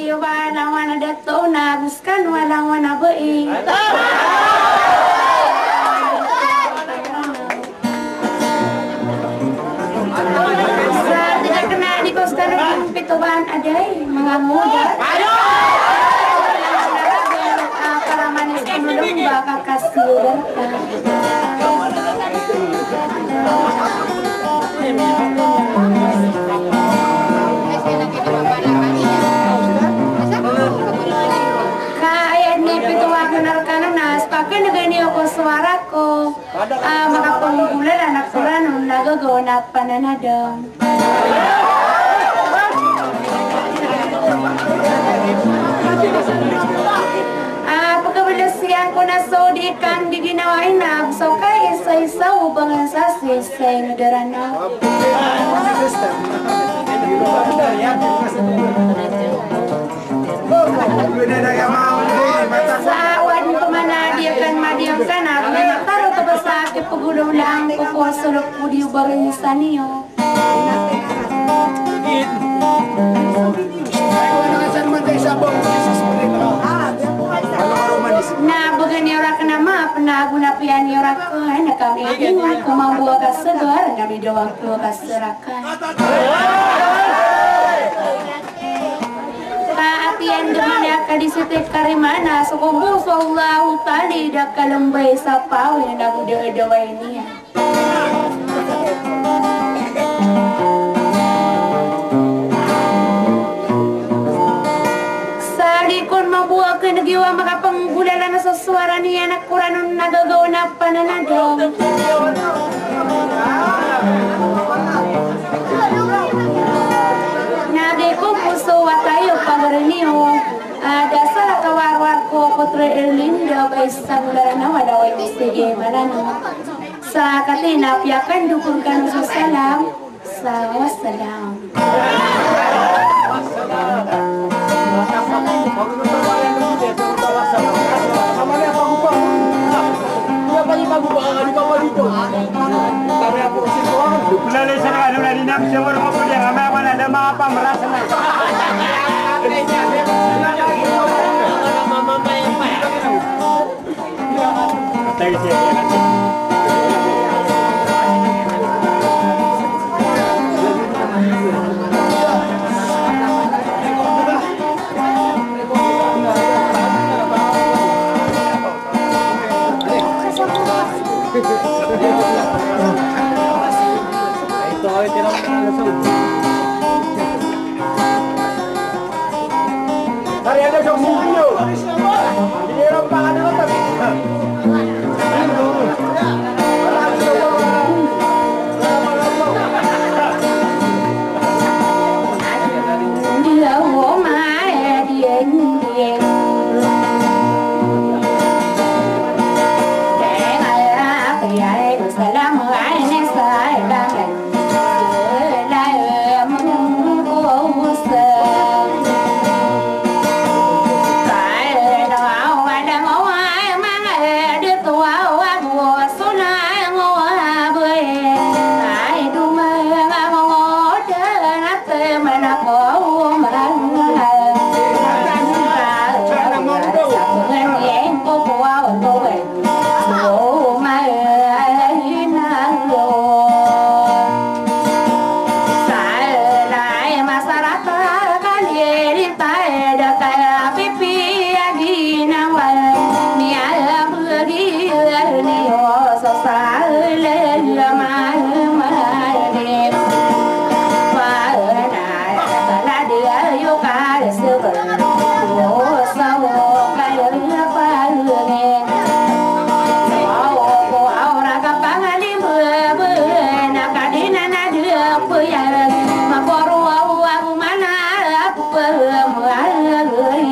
dia walang wana dato na buskan walang wana be'i. Sa tidak kena di kos kanong pituban aday mga muda. Para manis penulung baka kasiuran ka. Nagani ako suara ko, makapanggulan anak kurang nagagawa na pananadam. Pagkabalasiyan ko na so di kang di ginawain na so kay isa-isa upang sa sisay na darana. Sa awan ko manadiyakan madiyang kanak may makaro ka ba sa akin pagulong lang ko po sulok po di ubarin sa niyo. Na bagan niya ora ka na ma panagunapian niya ora ka na kami ingat kumambuha ka segar na bidawang ko ka serakan. Kaatian demana kadisitik karimana sukubu sallahu tali dak kalembay sa pawi na gudewa niya. Salikon mabuha ka nagiwa makapanggulala na sa suara niya na kuranon nagagawa na pananadong. Puso watayo pagaraniyo dasar kawarwar ko putra Erlinda baisang darana walaway sige malano sa katina piakan dukun kan sa salam sa wassalam. Lalo sa ano na dinam siya mo ko dia ngama na ada apa merasa na. Hari ada jom video. Ini rompak ada rompak. Aku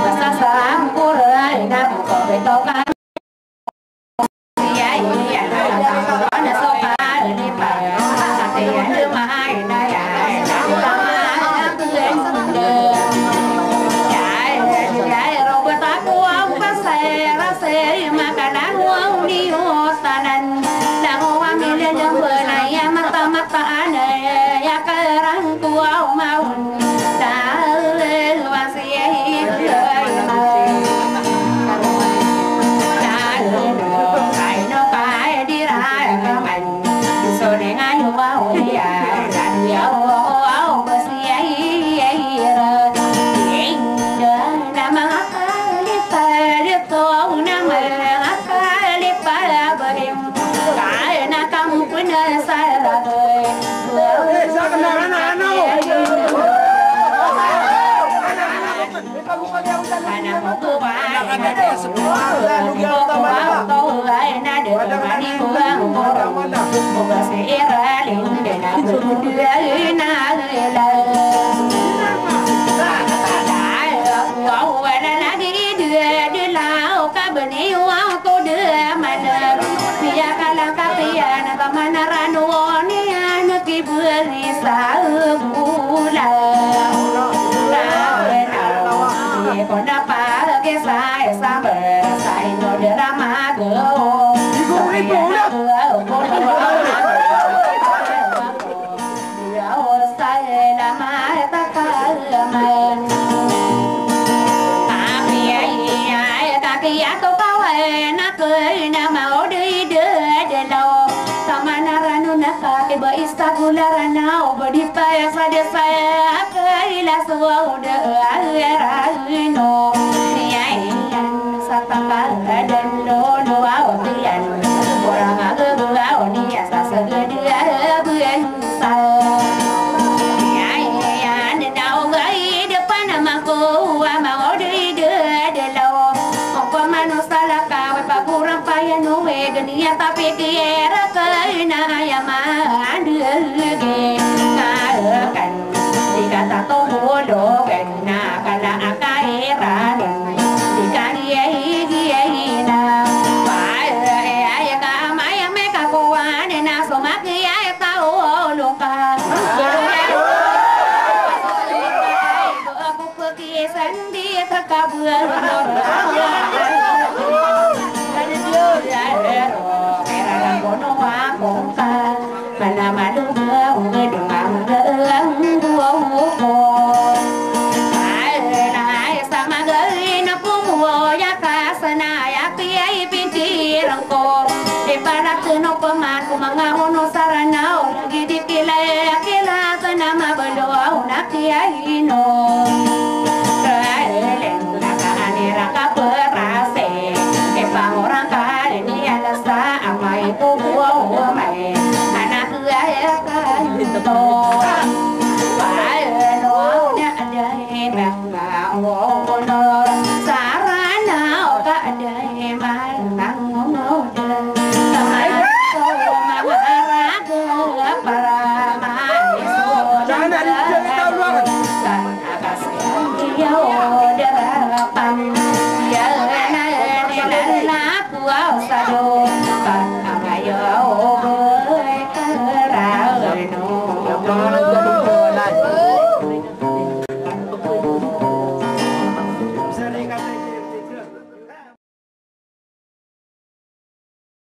masa sampurna namu kau betokan ya ya ada sopan di pagi sate ada mai naya robot aku pasai rasai makanan uang di hutan dan uang milik yang benaya mata-mata aneh ya kerang tua mau Istagularana obadipaya sada saya kaila suauda aerano niaian sataka dan dono awtian orang agak ni asa segede buan sa niaian dau gai depan namaku mau de lo apa manusala kawe pakurang payano we genia tapi kiera kaina ayama kan dikata tobodo kena kala akaira dikania higiena ay ka maya me ka kuane na somaki ay tao luka aku pergi sendiri terkabul mana madu ngedungang sama gari na pumuya kasana ya kiai pinti rangko di parak no paman kumangahono saranao gidi kila kana mabedo na kiai no kaelen nakaanira ka perase ke pangorang kali ni alasa amai puwa mai Sado